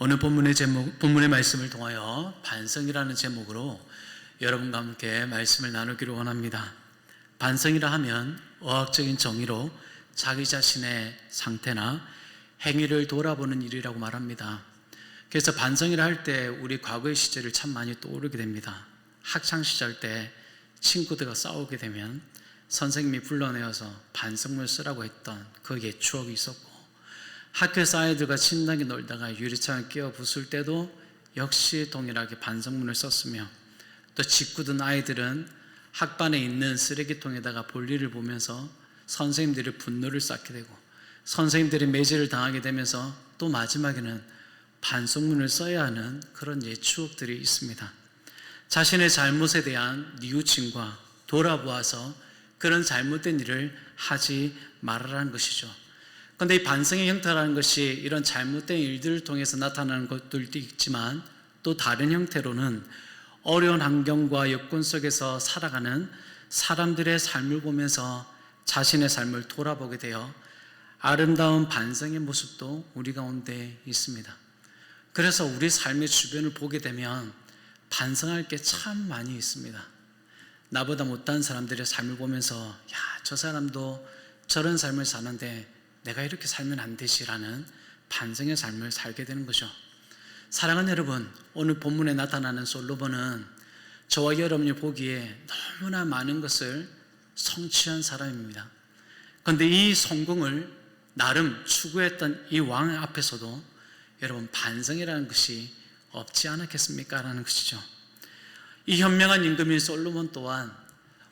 오늘 본문의 말씀을 통하여 반성이라는 제목으로 여러분과 함께 말씀을 나누기를 원합니다. 반성이라 하면 의학적인 정의로 자기 자신의 상태나 행위를 돌아보는 일이라고 말합니다. 그래서 반성이라 할 때 우리 과거의 시절을 참 많이 떠오르게 됩니다. 학창시절 때 친구들과 싸우게 되면 선생님이 불러내어서 반성문 쓰라고 했던 그 옛 추억이 있었고, 학교에서 아이들과 신나게 놀다가 유리창을 끼워 부술 때도 역시 동일하게 반성문을 썼으며, 또 짓궂은 아이들은 학반에 있는 쓰레기통에다가 볼일을 보면서 선생님들의 분노를 쌓게 되고, 선생님들이 매질을 당하게 되면서 또 마지막에는 반성문을 써야 하는 그런 옛 추억들이 있습니다. 자신의 잘못에 대한 뉘우침과 돌아보아서 그런 잘못된 일을 하지 말아라는 것이죠. 그런데 이 반성의 형태라는 것이 이런 잘못된 일들을 통해서 나타나는 것들도 있지만, 또 다른 형태로는 어려운 환경과 여건 속에서 살아가는 사람들의 삶을 보면서 자신의 삶을 돌아보게 되어 아름다운 반성의 모습도 우리 가운데 있습니다. 그래서 우리 삶의 주변을 보게 되면 반성할 게 참 많이 있습니다. 나보다 못한 사람들의 삶을 보면서 저 사람도 저런 삶을 사는데 내가 이렇게 살면 안 되지라는 반성의 삶을 살게 되는 거죠. 사랑하는 여러분, 오늘 본문에 나타나는 솔로몬은 저와 여러분이 보기에 너무나 많은 것을 성취한 사람입니다. 그런데 이 성공을 나름 추구했던 이 왕 앞에서도 여러분, 반성이라는 것이 없지 않았겠습니까? 라는 것이죠. 이 현명한 임금인 솔로몬 또한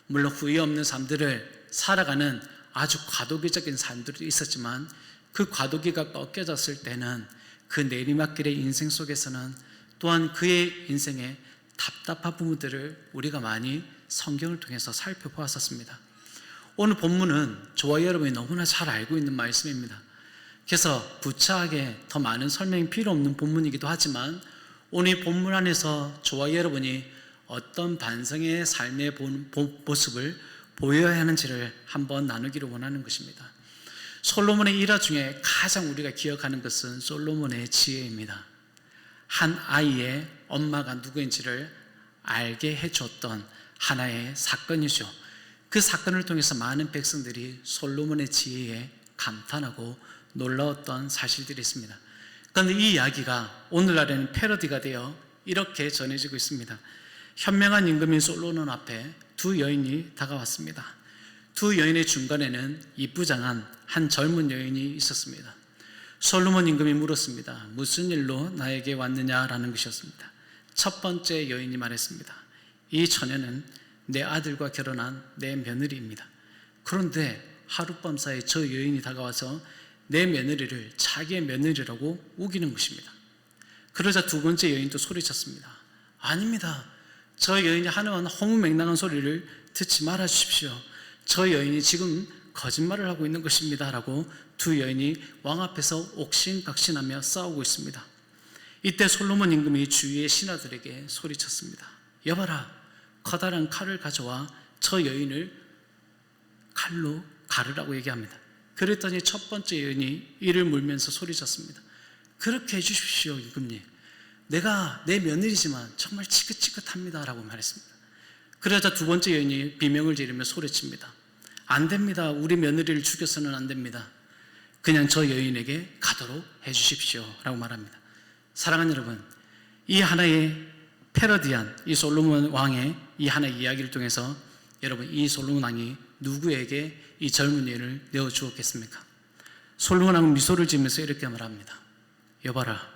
물론 후회 없는 삶들을 살아가는 아주 과도기적인 삶들도 있었지만, 그 과도기가 꺾여졌을 때는 그 내리막길의 인생 속에서는 또한 그의 인생의 답답한 부분들을 우리가 많이 성경을 통해서 살펴보았었습니다. 오늘 본문은 저와 여러분이 너무나 잘 알고 있는 말씀입니다. 그래서 구차하게 더 많은 설명이 필요 없는 본문이기도 하지만, 오늘 본문 안에서 저와 여러분이 어떤 반성의 삶의 모습을 보여야 하는지를 한번 나누기를 원하는 것입니다. 솔로몬의 일화 중에 가장 우리가 기억하는 것은 솔로몬의 지혜입니다. 한 아이의 엄마가 누구인지를 알게 해줬던 하나의 사건이죠. 그 사건을 통해서 많은 백성들이 솔로몬의 지혜에 감탄하고 놀라웠던 사실들이 있습니다. 그런데 이 이야기가 오늘날에는 패러디가 되어 이렇게 전해지고 있습니다. 현명한 임금인 솔로몬 앞에 두 여인이 다가왔습니다. 두 여인의 중간에는 이쁘장한 한 젊은 여인이 있었습니다. 솔로몬 임금이 물었습니다. 무슨 일로 나에게 왔느냐라는 것이었습니다. 첫 번째 여인이 말했습니다. 이 처녀는 내 아들과 결혼한 내 며느리입니다. 그런데 하룻밤 사이에 저 여인이 다가와서 내 며느리를 자기의 며느리라고 우기는 것입니다. 그러자 두 번째 여인도 소리쳤습니다. 아닙니다. 저 여인이 하는 허무맹랑한 소리를 듣지 말아 주십시오. 저 여인이 지금 거짓말을 하고 있는 것입니다. 라고 두 여인이 왕 앞에서 옥신각신하며 싸우고 있습니다. 이때 솔로몬 임금이 주위의 신하들에게 소리쳤습니다. 여봐라, 커다란 칼을 가져와 저 여인을 칼로 가르라고 얘기합니다. 그랬더니 첫 번째 여인이 이를 물면서 소리쳤습니다. 그렇게 해주십시오, 임금님. 내가 내 며느리지만 정말 지긋지긋합니다. 라고 말했습니다. 그러자 두 번째 여인이 비명을 지르며 소리칩니다. 안 됩니다. 우리 며느리를 죽여서는 안 됩니다. 그냥 저 여인에게 가도록 해주십시오. 라고 말합니다. 사랑하는 여러분, 이 하나의 패러디한 이 솔로몬 왕의 이 하나의 이야기를 통해서 여러분, 이 솔로몬 왕이 누구에게 이 젊은 여인을 내어주었겠습니까? 솔로몬 왕은 미소를 지으면서 이렇게 말합니다. 여봐라,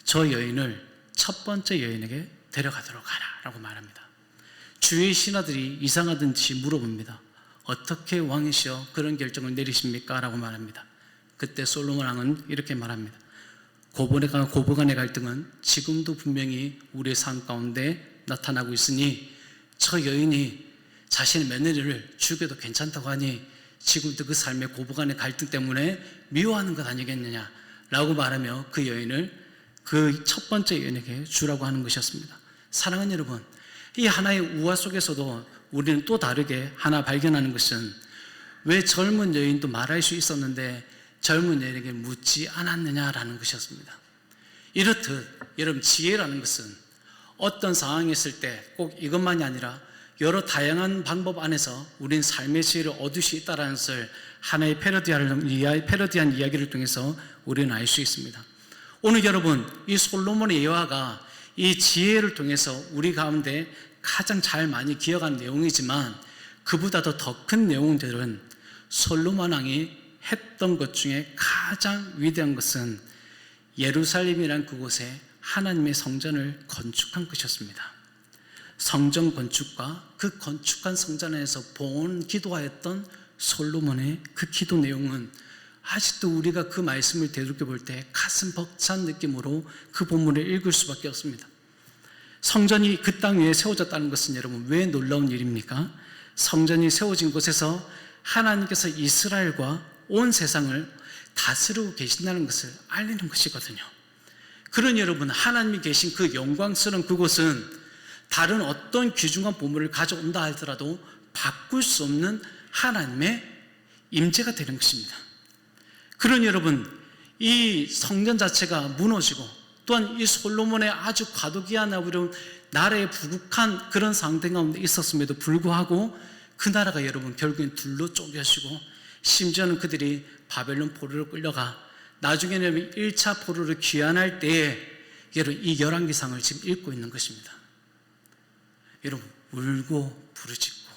저 여인을 첫 번째 여인에게 데려가도록 하라 라고 말합니다. 주위의 신하들이 이상하듯이 물어봅니다. 어떻게 왕이시여 그런 결정을 내리십니까? 라고 말합니다. 그때 솔로몬 왕은 이렇게 말합니다. 고부간의 갈등은 지금도 분명히 우리의 삶 가운데 나타나고 있으니 저 여인이 자신의 며느리를 죽여도 괜찮다고 하니 지금도 그 삶의 고부간의 갈등 때문에 미워하는 것 아니겠느냐 라고 말하며 그 여인을 그 첫 번째 여인에게 주라고 하는 것이었습니다. 사랑하는 여러분, 이 하나의 우화 속에서도 우리는 또 다르게 하나 발견하는 것은, 왜 젊은 여인도 말할 수 있었는데 젊은 여인에게 묻지 않았느냐라는 것이었습니다. 이렇듯 여러분, 지혜라는 것은 어떤 상황이 있을 때 꼭 이것만이 아니라 여러 다양한 방법 안에서 우린 삶의 지혜를 얻을 수 있다는 것을 하나의 패러디한 이야기를 통해서 우리는 알 수 있습니다. 오늘 여러분, 이 솔로몬의 예화가 이 지혜를 통해서 우리 가운데 가장 잘 많이 기억하는 내용이지만, 그보다도 더 큰 내용들은 솔로몬 왕이 했던 것 중에 가장 위대한 것은 예루살렘이란 그곳에 하나님의 성전을 건축한 것이었습니다. 성전 건축과 그 건축한 성전 안에서 봉헌 기도하였던 솔로몬의 그 기도 내용은 아직도 우리가 그 말씀을 되돌아볼 때 가슴 벅찬 느낌으로 그 본문을 읽을 수밖에 없습니다. 성전이 그 땅 위에 세워졌다는 것은 여러분, 왜 놀라운 일입니까? 성전이 세워진 곳에서 하나님께서 이스라엘과 온 세상을 다스리고 계신다는 것을 알리는 것이거든요. 그러니 여러분, 하나님이 계신 그 영광스러운 그곳은 다른 어떤 귀중한 보물을 가져온다 하더라도 바꿀 수 없는 하나님의 임재가 되는 것입니다. 그러니 여러분, 이 성전 자체가 무너지고 또한 이 솔로몬의 아주 과도기한 나라에 부국한 그런 상태 가운데 있었음에도 불구하고 그 나라가 여러분 결국엔 둘로 쪼개지고, 심지어는 그들이 바벨론 포로로 끌려가 나중에는 1차 포로로 귀환할 때에 여러분 이 열왕기상을 지금 읽고 있는 것입니다. 여러분, 울고 부르짖고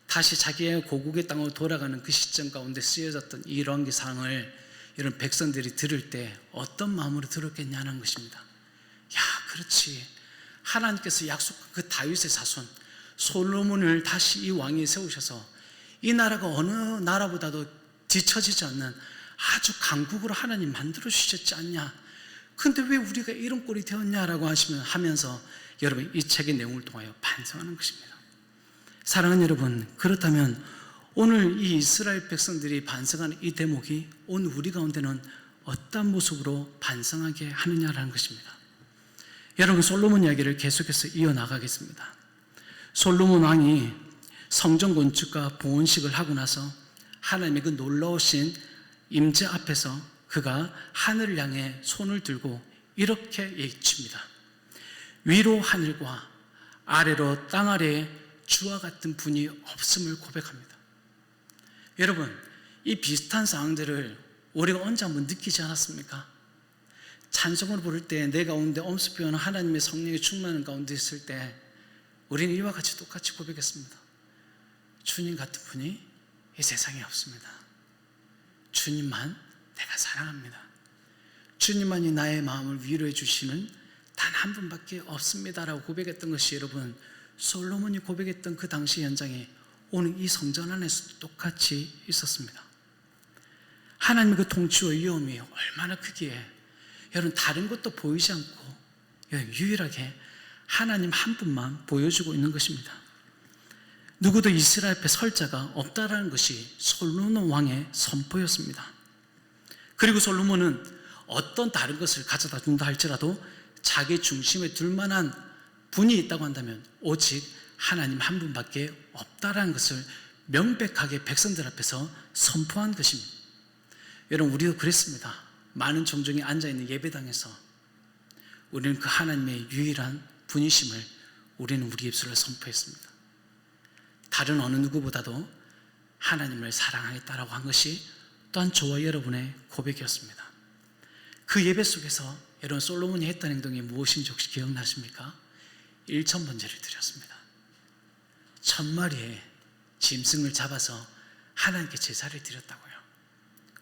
다시 자기의 고국의 땅으로 돌아가는 그 시점 가운데 쓰여졌던 이 열왕기상을 여러분 백성들이 들을 때 어떤 마음으로 들었겠냐는 것입니다. 야, 그렇지, 하나님께서 약속한 그 다윗의 자손 솔로몬을 다시 이 왕이 세우셔서 이 나라가 어느 나라보다도 뒤처지지 않는 아주 강국으로 하나님 만들어 주셨지 않냐, 근데 왜 우리가 이런 꼴이 되었냐라고 하면서 여러분 이 책의 내용을 통하여 반성하는 것입니다. 사랑하는 여러분, 그렇다면 오늘 이 이스라엘 백성들이 반성하는 이 대목이 오늘 우리 가운데는 어떤 모습으로 반성하게 하느냐라는 것입니다. 여러분, 솔로몬 이야기를 계속해서 이어나가겠습니다. 솔로몬 왕이 성전 건축과 봉헌식을 하고 나서 하나님의 그 놀라우신 임재 앞에서 그가 하늘을 향해 손을 들고 이렇게 외칩니다. 위로 하늘과 아래로 땅 아래에 주와 같은 분이 없음을 고백합니다. 여러분, 이 비슷한 상황들을 우리가 언제 한번 느끼지 않았습니까? 찬송을 부를 때 내 가운데 엄습해오는 하나님의 성령이 충만한 가운데 있을 때 우리는 이와 같이 똑같이 고백했습니다. 주님 같은 분이 이 세상에 없습니다. 주님만 내가 사랑합니다. 주님만이 나의 마음을 위로해 주시는 단 한 분밖에 없습니다라고 고백했던 것이 여러분, 솔로몬이 고백했던 그 당시 현장에 오늘 이 성전 안에서도 똑같이 있었습니다. 하나님의 그 통치와 위엄이 얼마나 크기에 여러분 다른 것도 보이지 않고 유일하게 하나님 한 분만 보여주고 있는 것입니다. 누구도 이스라엘 앞에 설 자가 없다라는 것이 솔로몬 왕의 선포였습니다. 그리고 솔로몬은 어떤 다른 것을 가져다 준다 할지라도 자기 중심에 둘 만한 분이 있다고 한다면 오직 하나님 한 분밖에 없다라는 것을 명백하게 백성들 앞에서 선포한 것입니다. 여러분, 우리도 그랬습니다. 많은 종족이 앉아있는 예배당에서 우리는 그 하나님의 유일한 분이심을 우리는 우리 입술로 선포했습니다. 다른 어느 누구보다도 하나님을 사랑하겠다라고 한 것이 또한 저와 여러분의 고백이었습니다. 그 예배 속에서 여러분 솔로몬이 했던 행동이 무엇인지 혹시 기억나십니까? 1,000번제를 드렸습니다. 1,000마리의 짐승을 잡아서 하나님께 제사를 드렸다고요.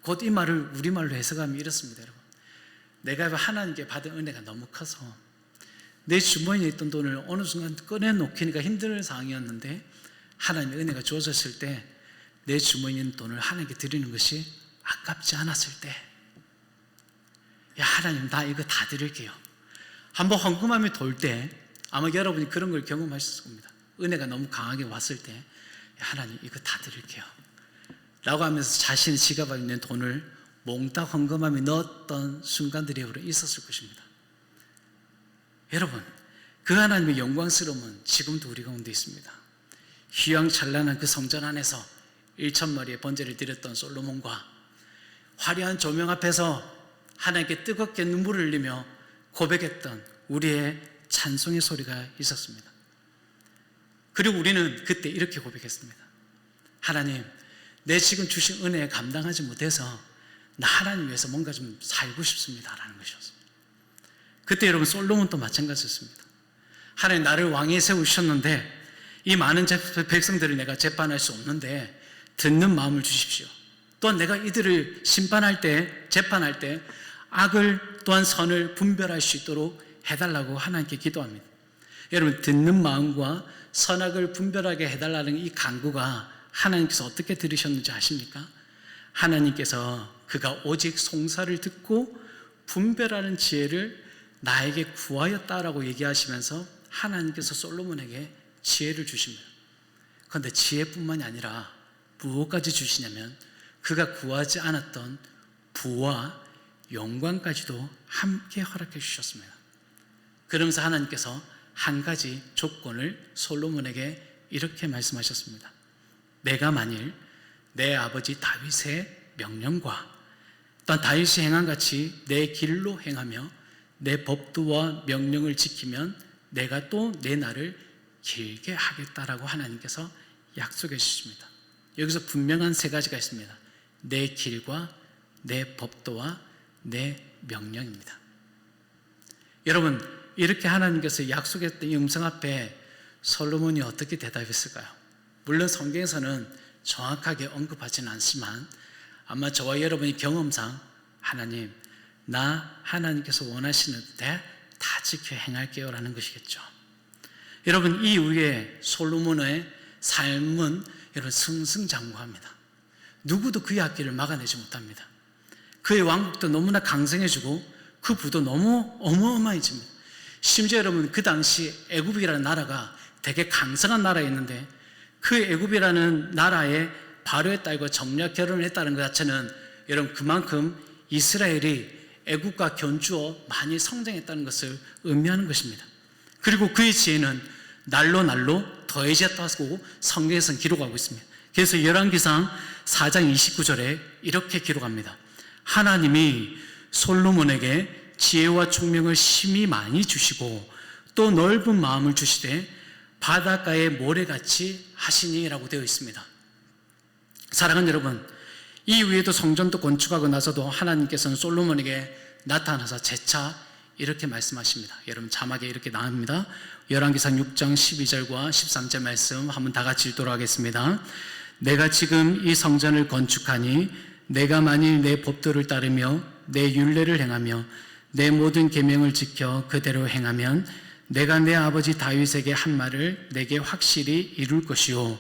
곧 이 말을 우리말로 해석하면 이렇습니다. 여러분, 내가 하나님께 받은 은혜가 너무 커서 내 주머니에 있던 돈을 어느 순간 꺼내놓기가 힘든 상황이었는데 하나님의 은혜가 주어졌을 때 내 주머니에 있는 돈을 하나님께 드리는 것이 아깝지 않았을 때, 야 하나님 나 이거 다 드릴게요. 한번 헌금함이 돌 때 아마 여러분이 그런 걸 경험하셨을 겁니다. 은혜가 너무 강하게 왔을 때, 야 하나님 이거 다 드릴게요 라고 하면서 자신의 지갑에 있는 돈을 몽땅 헌금함에 넣었던 순간들이 있었을 것입니다. 여러분, 그 하나님의 영광스러움은 지금도 우리 가운데 있습니다. 휘황찬란한 그 성전 안에서 1,000마리의 번제를 드렸던 솔로몬과 화려한 조명 앞에서 하나님께 뜨겁게 눈물을 흘리며 고백했던 우리의 찬송의 소리가 있었습니다. 그리고 우리는 그때 이렇게 고백했습니다. 하나님, 내 지금 주신 은혜에 감당하지 못해서 나 하나님 위해서 뭔가 좀 살고 싶습니다 라는 것이었습니다. 그때 여러분 솔로몬도 마찬가지였습니다. 하나님, 나를 왕위에 세우셨는데 이 많은 백성들을 내가 재판할 수 없는데 듣는 마음을 주십시오. 또한 내가 이들을 심판할 때, 재판할 때 악을 또한 선을 분별할 수 있도록 해달라고 하나님께 기도합니다. 여러분, 듣는 마음과 선악을 분별하게 해달라는 이 간구가 하나님께서 어떻게 들으셨는지 아십니까? 하나님께서 그가 오직 송사를 듣고 분별하는 지혜를 나에게 구하였다라고 얘기하시면서 하나님께서 솔로몬에게 지혜를 주십니다. 그런데 지혜뿐만이 아니라 무엇까지 주시냐면 그가 구하지 않았던 부와 영광까지도 함께 허락해 주셨습니다. 그러면서 하나님께서 한 가지 조건을 솔로몬에게 이렇게 말씀하셨습니다. 내가 만일 내 아버지 다윗의 명령과 또한 다윗이 행한 같이 내 길로 행하며 내 법도와 명령을 지키면 내가 또 내 날을 길게 하겠다라고 하나님께서 약속해 주십니다. 여기서 분명한 세 가지가 있습니다. 내 길과 내 법도와 내 명령입니다. 여러분, 이렇게 하나님께서 약속했던 이 음성 앞에 솔로몬이 어떻게 대답했을까요? 물론 성경에서는 정확하게 언급하지는 않지만 아마 저와 여러분의 경험상 하나님, 나 하나님께서 원하시는 데 다 지켜 행할게요 라는 것이겠죠. 여러분, 이 이후에 솔로몬의 삶은 여러분 승승장구합니다. 누구도 그의 앞길을 막아내지 못합니다. 그의 왕국도 너무나 강성해지고 그 부도 너무 어마어마해집니다. 심지어 여러분, 그 당시 애굽이라는 나라가 되게 강성한 나라였는데 그 애굽이라는 나라의 바로의 딸과 정략 결혼을 했다는 것 자체는 여러분 그만큼 이스라엘이 애굽과 견주어 많이 성장했다는 것을 의미하는 것입니다. 그리고 그의 지혜는 날로 날로 더해졌다고 성경에서는 기록하고 있습니다. 그래서 열왕기상 4장 29절에 이렇게 기록합니다. 하나님이 솔로몬에게 지혜와 총명을 심히 많이 주시고 또 넓은 마음을 주시되 바닷가의 모래같이 하시니라고 되어 있습니다. 사랑하는 여러분, 이 위에도 성전도 건축하고 나서도 하나님께서는 솔로몬에게 나타나서 재차 이렇게 말씀하십니다. 여러분 자막에 이렇게 나옵니다. 열왕기상 6장 12절과 13절 말씀 한번 다 같이 읽도록 하겠습니다. 내가 지금 이 성전을 건축하니 내가 만일 내 법도를 따르며 내 율례를 행하며 내 모든 계명을 지켜 그대로 행하면 내가 내 아버지 다윗에게 한 말을 내게 확실히 이룰 것이요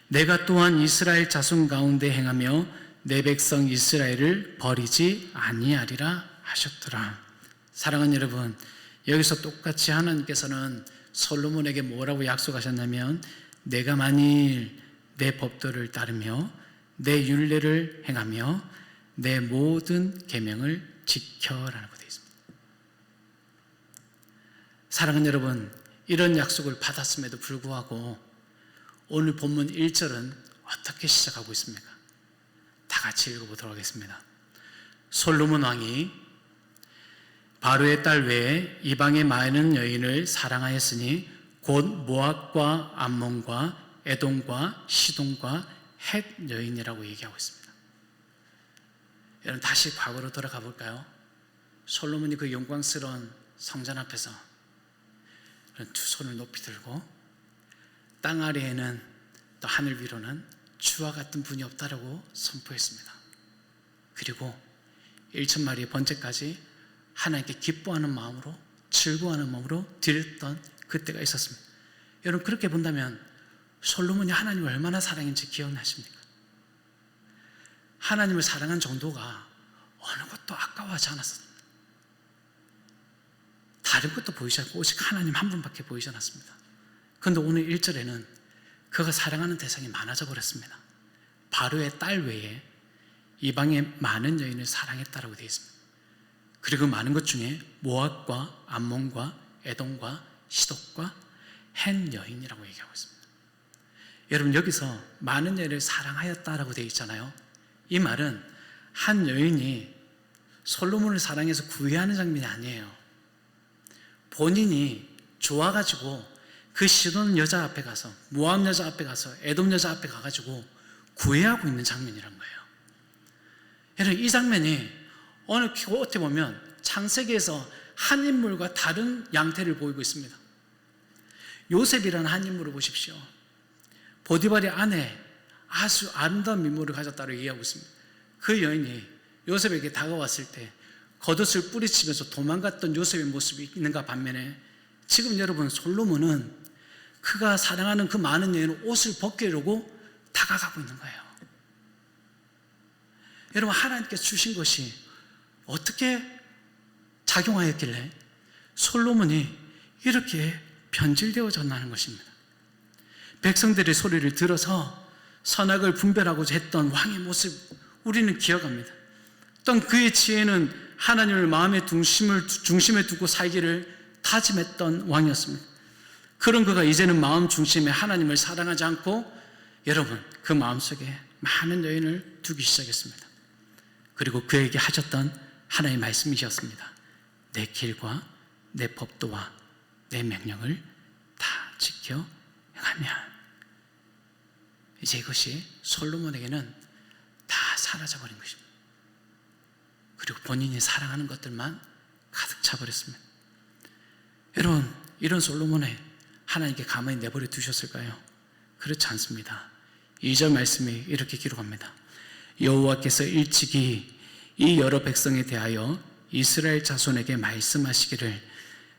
내가 또한 이스라엘 자손 가운데 행하며 내 백성 이스라엘을 버리지 아니하리라 하셨더라. 사랑하는 여러분, 여기서 똑같이 하나님께서는 솔로몬에게 뭐라고 약속하셨냐면 내가 만일 내 법도를 따르며 내 율례를 행하며 내 모든 계명을 지켜라고 되어 있습니다. 사랑하는 여러분, 이런 약속을 받았음에도 불구하고 오늘 본문 1절은 어떻게 시작하고 있습니까? 다 같이 읽어보도록 하겠습니다. 솔로몬 왕이 바로의 딸 외에 이방의 많은 여인을 사랑하였으니 곧 모압과 암몬과 에돔과 시돈과 헷 여인이라고 얘기하고 있습니다. 여러분 다시 과거로 돌아가 볼까요? 솔로몬이 그 영광스러운 성전 앞에서 두 손을 높이 들고 땅 아래에는 또 하늘 위로는 주와 같은 분이 없다라고 선포했습니다. 그리고 1,000마리의 번제까지 하나님께 기뻐하는 마음으로 즐거워하는 마음으로 드렸던 그때가 있었습니다. 여러분 그렇게 본다면 솔로몬이 하나님을 얼마나 사랑했는지 기억나십니까? 하나님을 사랑한 정도가 어느 것도 아까워하지 않았습니다. 다른 것도 보이지 않고 오직 하나님 한 분밖에 보이지 않았습니다. 그런데 오늘 1절에는 그가 사랑하는 대상이 많아져 버렸습니다. 바로의 딸 외에 이방의 많은 여인을 사랑했다라고 되어 있습니다. 그리고 많은 것 중에 모압과 암몬과 에돔과 시돈과 헷 여인이라고 얘기하고 있습니다. 여러분 여기서 많은 여인을 사랑하였다라고 되어 있잖아요. 이 말은 한 여인이 솔로몬을 사랑해서 구애하는 장면이 아니에요. 본인이 좋아가지고 그 시돈 여자 앞에 가서, 모압 여자 앞에 가서, 에돔 여자 앞에 가가지고 구애하고 있는 장면이란 거예요. 여러분, 이 장면이 어떻게 보면 창세기에서 한 인물과 다른 양태를 보이고 있습니다. 요셉이라는 한 인물을 보십시오. 보디발의 아내, 아주 아름다운 미모를 가졌다고 얘기하고 있습니다. 그 여인이 요셉에게 다가왔을 때 겉옷을 뿌리치면서 도망갔던 요셉의 모습이 있는가 반면에, 지금 여러분 솔로몬은 그가 사랑하는 그 많은 여인은 옷을 벗기려고 다가가고 있는 거예요. 여러분, 하나님께서 주신 것이 어떻게 작용하였길래 솔로몬이 이렇게 변질되어졌나는 것입니다. 백성들의 소리를 들어서 선악을 분별하고자 했던 왕의 모습 우리는 기억합니다. 또 그의 지혜는 하나님을 마음의 중심에 두고 살기를 다짐했던 왕이었습니다. 그런 그가 이제는 마음 중심에 하나님을 사랑하지 않고 여러분 그 마음속에 많은 여인을 두기 시작했습니다. 그리고 그에게 하셨던 하나님의 말씀이셨습니다. 내 길과 내 법도와 내 명령을 다 지켜 행하면. 이제 이것이 솔로몬에게는 다 사라져버린 것입니다. 그리고 본인이 사랑하는 것들만 가득 차버렸습니다. 여러분, 이런 솔로몬에 하나님께 가만히 내버려 두셨을까요? 그렇지 않습니다. 2절 말씀이 이렇게 기록합니다. 여호와께서 일찍이 이 여러 백성에 대하여 이스라엘 자손에게 말씀하시기를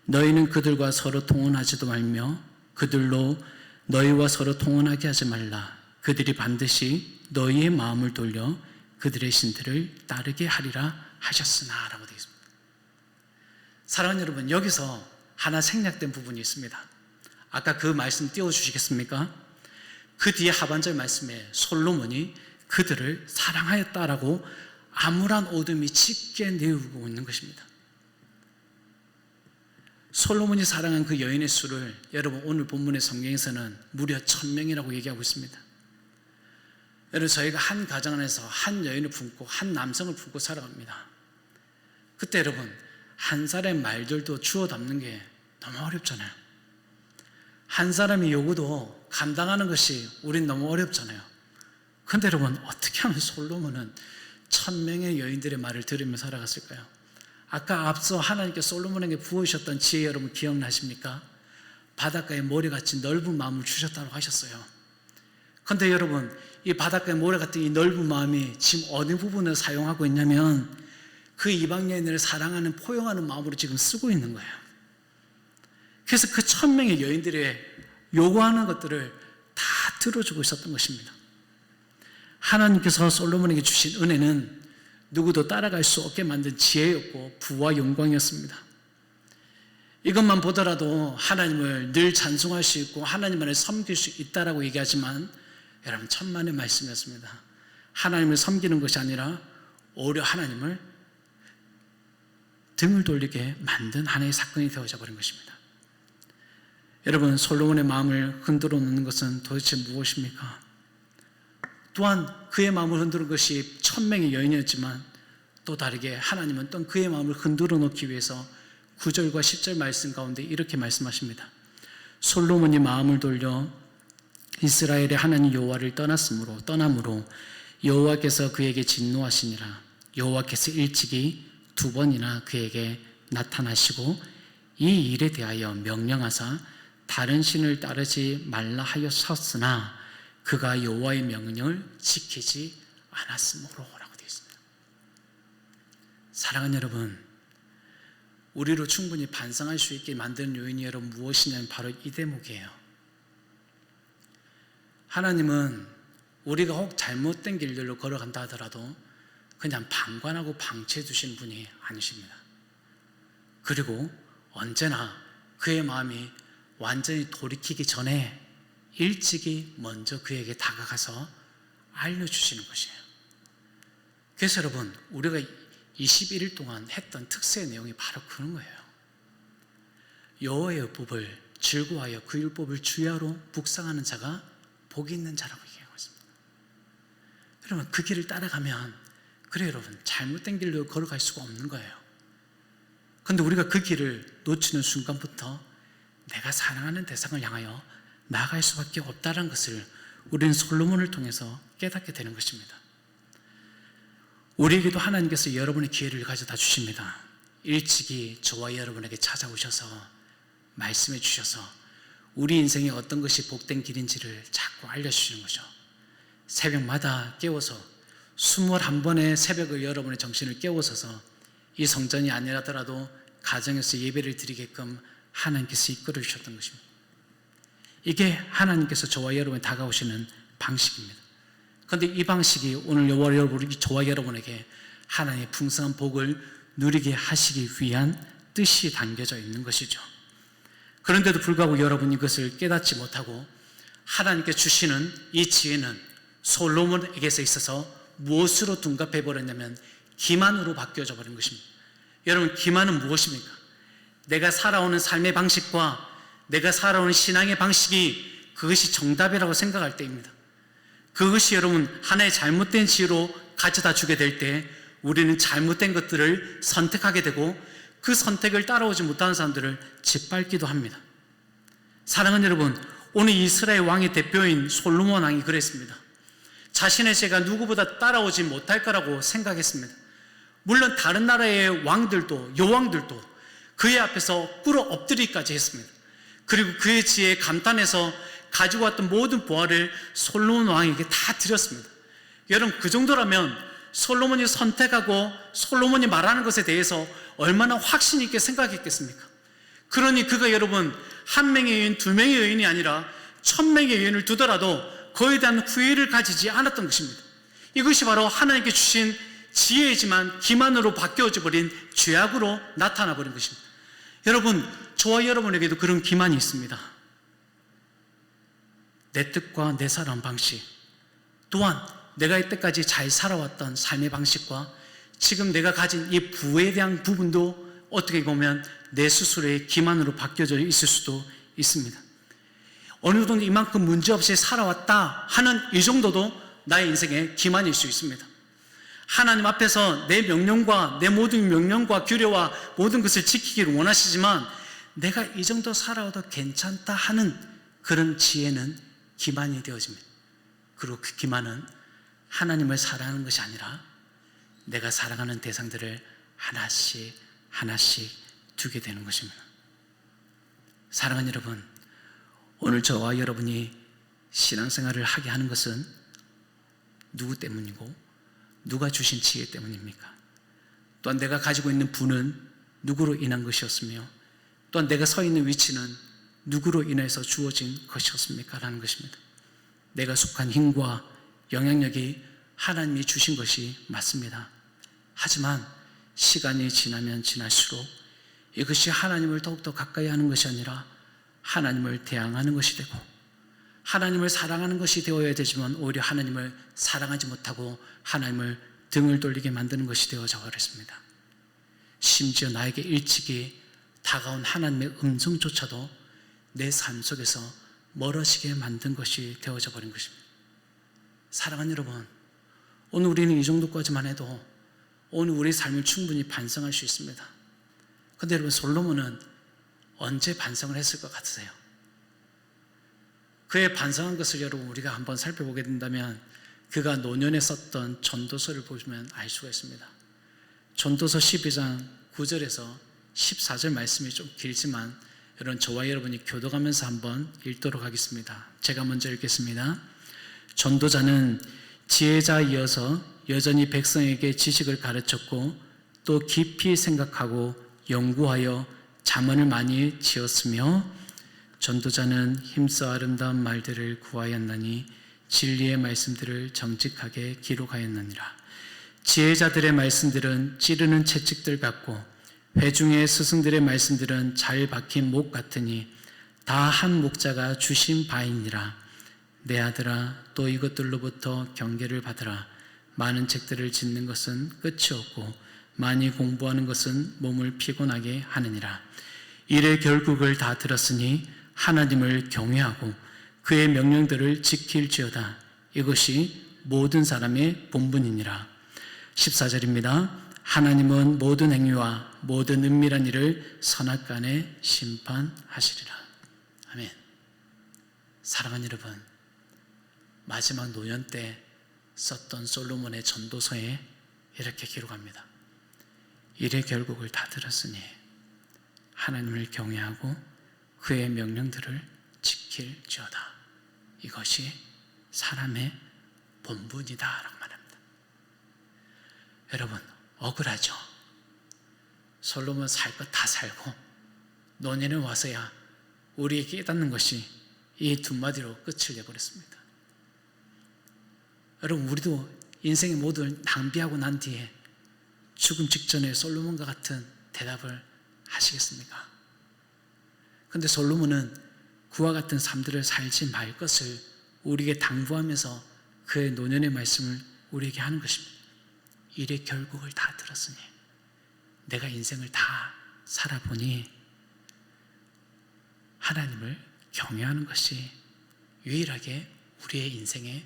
너희는 그들과 서로 통혼하지도 말며 그들로 너희와 서로 통혼하게 하지 말라. 그들이 반드시 너희의 마음을 돌려 그들의 신들을 따르게 하리라 하셨으나 라고 되어 있습니다. 사랑하는 여러분, 여기서 하나 생략된 부분이 있습니다. 아까 그 말씀 띄워주시겠습니까? 그 뒤에 하반절 말씀에 솔로몬이 그들을 사랑하였다라고 암울한 어둠이 짙게 내우고 있는 것입니다. 솔로몬이 사랑한 그 여인의 수를 여러분 오늘 본문의 성경에서는 무려 1000명이라고 얘기하고 있습니다. 여러분, 저희가 한 가정 안에서 한 여인을 품고 한 남성을 품고 살아갑니다. 그때 여러분 한 사람의 말들도 주워 담는 게 너무 어렵잖아요. 한 사람의 요구도 감당하는 것이 우린 너무 어렵잖아요. 그런데 여러분 어떻게 하면 솔로몬은 1000명의 여인들의 말을 들으며 살아갔을까요? 아까 앞서 하나님께 솔로몬에게 부어주셨던 지혜 여러분 기억나십니까? 바닷가에 모래같이 넓은 마음을 주셨다고 하셨어요. 그런데 여러분 이 바닷가에 모래 같은 이 넓은 마음이 지금 어느 부분을 사용하고 있냐면 그 이방 여인을 사랑하는 포용하는 마음으로 지금 쓰고 있는 거예요. 그래서 그 1000명의 여인들의 요구하는 것들을 다 들어주고 있었던 것입니다. 하나님께서 솔로몬에게 주신 은혜는 누구도 따라갈 수 없게 만든 지혜였고 부와 영광이었습니다. 이것만 보더라도 하나님을 늘 찬송할 수 있고 하나님만을 섬길 수 있다라고 얘기하지만 여러분 천만의 말씀이었습니다. 하나님을 섬기는 것이 아니라 오히려 하나님을 등을 돌리게 만든 하나의 사건이 되어져 버린 것입니다. 여러분, 솔로몬의 마음을 흔들어 놓는 것은 도대체 무엇입니까? 또한 그의 마음을 흔드는 것이 1000명의 여인이었지만 또 다르게 하나님은 또 그의 마음을 흔들어 놓기 위해서 9절과 10절 말씀 가운데 이렇게 말씀하십니다. 솔로몬이 마음을 돌려 이스라엘의 하나님 여호와를 떠남으로 여호와께서 그에게 진노하시니라. 여호와께서 일찍이 2번이나 그에게 나타나시고 이 일에 대하여 명령하사 다른 신을 따르지 말라 하였었으나 그가 여호와의 명령을 지키지 않았으므로 라고 되어 있습니다. 사랑하는 여러분, 우리로 충분히 반성할 수 있게 만드는 요인이 여러분 무엇이냐면 바로 이 대목이에요. 하나님은 우리가 혹 잘못된 길들로 걸어간다 하더라도 그냥 방관하고 방치해 두신 분이 아니십니다. 그리고 언제나 그의 마음이 완전히 돌이키기 전에 일찍이 먼저 그에게 다가가서 알려주시는 것이에요. 그래서 여러분 우리가 21일 동안 했던 특세의 내용이 바로 그런 거예요. 여호와의 율법을 즐거워하여 그 율법을 주야로 묵상하는 자가 복이 있는 자라고 얘기하고 있습니다. 여러분 그 길을 따라가면 그래 여러분 잘못된 길로 걸어갈 수가 없는 거예요. 그런데 우리가 그 길을 놓치는 순간부터 내가 사랑하는 대상을 향하여 나아갈 수밖에 없다는 것을 우리는 솔로몬을 통해서 깨닫게 되는 것입니다. 우리에게도 하나님께서 여러분의 기회를 가져다 주십니다. 일찍이 저와 여러분에게 찾아오셔서 말씀해 주셔서 우리 인생에 어떤 것이 복된 길인지를 자꾸 알려주시는 거죠. 새벽마다 깨워서 21번의 새벽을 여러분의 정신을 깨우셔서 이 성전이 아니라더라도 가정에서 예배를 드리게끔 하나님께서 이끌어 주셨던 것입니다. 이게 하나님께서 저와 여러분에 다가오시는 방식입니다. 그런데 이 방식이 오늘 저와 여러분에게 하나님의 풍성한 복을 누리게 하시기 위한 뜻이 담겨져 있는 것이죠. 그런데도 불구하고 여러분이 이것을 깨닫지 못하고 하나님께 주시는 이 지혜는 솔로몬에게서 있어서 무엇으로 둔갑해 버렸냐면 기만으로 바뀌어져 버린 것입니다. 여러분, 기만은 무엇입니까? 내가 살아오는 삶의 방식과 내가 살아오는 신앙의 방식이 그것이 정답이라고 생각할 때입니다. 그것이 여러분 하나의 잘못된 지혜로 가져다 주게 될 때 우리는 잘못된 것들을 선택하게 되고 그 선택을 따라오지 못하는 사람들을 짓밟기도 합니다. 사랑하는 여러분, 오늘 이스라엘 왕의 대표인 솔로몬 왕이 그랬습니다. 자신의 죄가 누구보다 따라오지 못할 거라고 생각했습니다. 물론 다른 나라의 왕들도 여왕들도 그의 앞에서 꿇어 엎드리기까지 했습니다. 그리고 그의 지혜에 감탄해서 가지고 왔던 모든 보화를 솔로몬 왕에게 다 드렸습니다. 여러분, 그 정도라면 솔로몬이 선택하고 솔로몬이 말하는 것에 대해서 얼마나 확신 있게 생각했겠습니까? 그러니 그가 여러분 한 명의 여인, 두 명의 여인이 아니라 1000명의 여인을 두더라도 그에 대한 후회를 가지지 않았던 것입니다. 이것이 바로 하나님께 주신 지혜이지만 기만으로 바뀌어져 버린 죄악으로 나타나 버린 것입니다. 여러분, 저와 여러분에게도 그런 기만이 있습니다. 내 뜻과 내 살아온 방식, 또한 내가 이때까지 잘 살아왔던 삶의 방식과 지금 내가 가진 이 부에 대한 부분도 어떻게 보면 내 스스로의 기만으로 바뀌어져 있을 수도 있습니다. 어느 정도 이만큼 문제없이 살아왔다 하는 이 정도도 나의 인생의 기만일 수 있습니다. 하나님 앞에서 내 명령과 내 모든 명령과 규례와 모든 것을 지키기를 원하시지만 내가 이 정도 살아와도 괜찮다 하는 그런 지혜는 기만이 되어집니다. 그리고 그 기만은 하나님을 사랑하는 것이 아니라 내가 사랑하는 대상들을 하나씩 하나씩 두게 되는 것입니다. 사랑하는 여러분, 오늘 저와 여러분이 신앙생활을 하게 하는 것은 누구 때문이고 누가 주신 지혜 때문입니까? 또한 내가 가지고 있는 부는 누구로 인한 것이었으며 또한 내가 서 있는 위치는 누구로 인해서 주어진 것이었습니까? 라는 것입니다. 내가 속한 힘과 영향력이 하나님이 주신 것이 맞습니다. 하지만 시간이 지나면 지날수록 이것이 하나님을 더욱더 가까이 하는 것이 아니라 하나님을 대항하는 것이 되고 하나님을 사랑하는 것이 되어야 되지만 오히려 하나님을 사랑하지 못하고 하나님을 등을 돌리게 만드는 것이 되어져 버렸습니다. 심지어 나에게 일찍이 다가온 하나님의 음성조차도 내 삶 속에서 멀어지게 만든 것이 되어져 버린 것입니다. 사랑하는 여러분, 오늘 우리는 이 정도까지만 해도 오늘 우리의 삶을 충분히 반성할 수 있습니다. 그런데 여러분, 솔로몬은 언제 반성을 했을 것 같으세요? 그의 반성한 것을 여러분 우리가 한번 살펴보게 된다면 그가 노년에 썼던 전도서를 보시면 알 수가 있습니다. 전도서 12장 9절에서 14절 말씀이 좀 길지만 여러분 저와 여러분이 교도하면서 한번 읽도록 하겠습니다. 제가 먼저 읽겠습니다. 전도자는 지혜자이어서 여전히 백성에게 지식을 가르쳤고 또 깊이 생각하고 연구하여 잠언을 많이 지었으며 전도자는 힘써 아름다운 말들을 구하였나니 진리의 말씀들을 정직하게 기록하였느니라. 지혜자들의 말씀들은 찌르는 채찍들 같고 회중의 스승들의 말씀들은 잘 박힌 목 같으니 다 한 목자가 주신 바이니라. 내 아들아, 또 이것들로부터 경계를 받으라. 많은 책들을 짓는 것은 끝이 없고 많이 공부하는 것은 몸을 피곤하게 하느니라. 일의 결국을 다 들었으니 하나님을 경외하고 그의 명령들을 지킬지어다. 이것이 모든 사람의 본분이니라. 14절입니다. 하나님은 모든 행위와 모든 은밀한 일을 선악간에 심판하시리라. 아멘. 사랑하는 여러분, 마지막 노년 때 썼던 솔로몬의 전도서에 이렇게 기록합니다. 일의 결국을 다 들었으니 하나님을 경외하고 그의 명령들을 지킬지어다. 이것이 사람의 본분이다 라고 말합니다. 여러분, 억울하죠? 솔로몬 살 것 다 살고 노년에 와서야 우리에게 깨닫는 것이 이 두 마디로 끝을 내버렸습니다. 여러분, 우리도 인생의 모든 낭비하고 난 뒤에 죽음 직전에 솔로몬과 같은 대답을 하시겠습니까? 그런데 솔로몬은 그와 같은 삶들을 살지 말 것을 우리에게 당부하면서 그의 노년의 말씀을 우리에게 하는 것입니다. 일의 결국을 다 들었으니, 내가 인생을 다 살아보니 하나님을 경외하는 것이 유일하게 우리의 인생의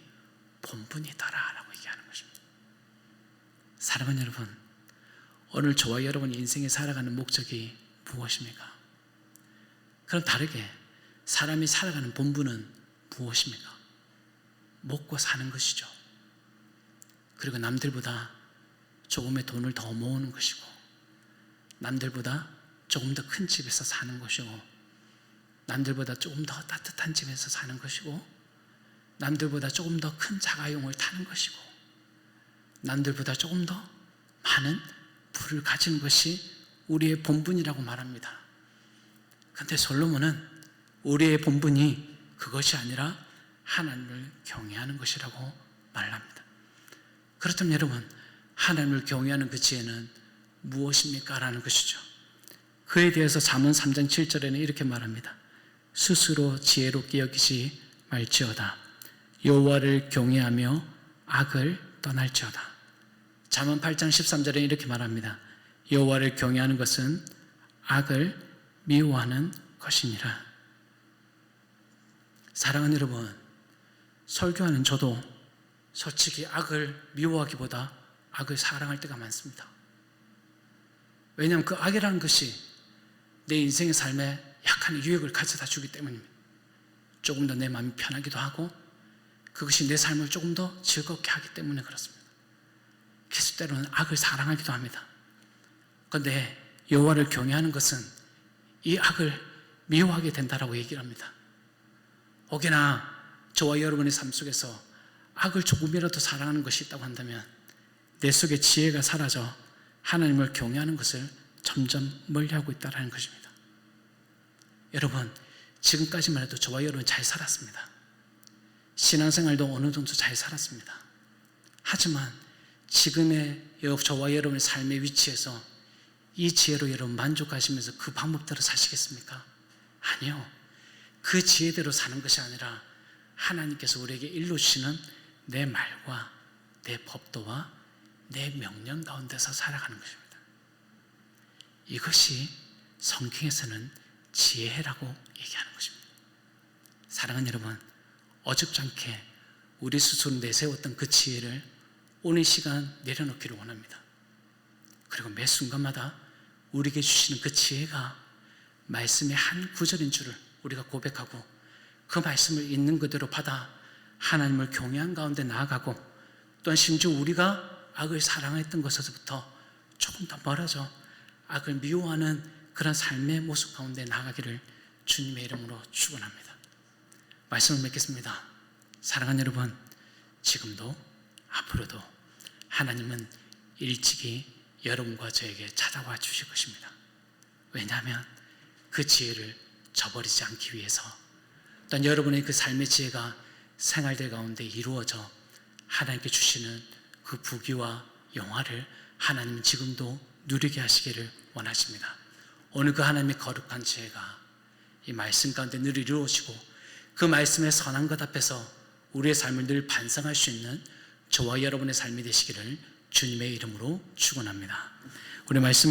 본분이더라 라고 얘기하는 것입니다. 사랑하는 여러분, 오늘 저와 여러분이 인생에 살아가는 목적이 무엇입니까? 그럼 다르게 사람이 살아가는 본분은 무엇입니까? 먹고 사는 것이죠. 그리고 남들보다 조금의 돈을 더 모으는 것이고, 남들보다 조금 더 큰 집에서 사는 것이고, 남들보다 조금 더 따뜻한 집에서 사는 것이고, 남들보다 조금 더 큰 자가용을 타는 것이고, 남들보다 조금 더 많은 부를 가지는 것이 우리의 본분이라고 말합니다. 그런데 솔로몬은 우리의 본분이 그것이 아니라 하나님을 경외하는 것이라고 말합니다. 그렇다면 여러분, 하나님을 경외하는 그 지혜는 무엇입니까? 라는 것이죠. 그에 대해서 잠언 3장 7절에는 이렇게 말합니다. 스스로 지혜롭게 여기지 말지어다. 여호와를 경외하며 악을 떠날지어다. 잠언 8장 13절에 이렇게 말합니다. 여호와를 경외하는 것은 악을 미워하는 것이니라. 사랑하는 여러분, 설교하는 저도 솔직히 악을 미워하기보다 악을 사랑할 때가 많습니다. 왜냐하면 그 악이라는 것이 내 인생의 삶에 약간의 유익을 가져다 주기 때문입니다. 조금 더 내 마음이 편하기도 하고, 그것이 내 삶을 조금 더 즐겁게 하기 때문에 그렇습니다. 그래서 때로는 악을 사랑하기도 합니다. 그런데 여호와를 경외하는 것은 이 악을 미워하게 된다라고 얘기를 합니다. 혹여나 저와 여러분의 삶 속에서 악을 조금이라도 사랑하는 것이 있다고 한다면 내 속에 지혜가 사라져 하나님을 경외하는 것을 점점 멀리하고 있다는 것입니다. 여러분, 지금까지만 해도 저와 여러분 잘 살았습니다. 신앙생활도 어느 정도 잘 살았습니다. 하지만 지금의 저와 여러분의 삶의 위치에서 이 지혜로 여러분 만족하시면서 그 방법대로 사시겠습니까? 아니요. 그 지혜대로 사는 것이 아니라 하나님께서 우리에게 일러주시는 내 말과 내 법도와 내 명령 가운데서 살아가는 것입니다. 이것이 성경에서는 지혜라고 얘기하는 것입니다. 사랑하는 여러분, 어줍지 않게 우리 스스로 내세웠던 그 지혜를 오늘 시간 내려놓기를 원합니다. 그리고 매 순간마다 우리에게 주시는 그 지혜가 말씀의 한 구절인 줄을 우리가 고백하고 그 말씀을 있는 그대로 받아 하나님을 경외한 가운데 나아가고, 또한 심지어 우리가 악을 사랑했던 것에서부터 조금 더 멀어져 악을 미워하는 그런 삶의 모습 가운데 나아가기를 주님의 이름으로 축원합니다. 말씀을 맺겠습니다. 사랑하는 여러분, 지금도 앞으로도 하나님은 일찍이 여러분과 저에게 찾아와 주실 것입니다. 왜냐하면 그 지혜를 저버리지 않기 위해서, 또한 여러분의 그 삶의 지혜가 생활들 가운데 이루어져 하나님께 주시는 그 부귀와 영화를 하나님은 지금도 누리게 하시기를 원하십니다. 오늘 그 하나님의 거룩한 지혜가 이 말씀 가운데 늘 이루어지고, 그 말씀의 선한 것 앞에서 우리의 삶을 늘 반성할 수 있는 저와 여러분의 삶이 되시기를 주님의 이름으로 축원합니다. 우리 말씀을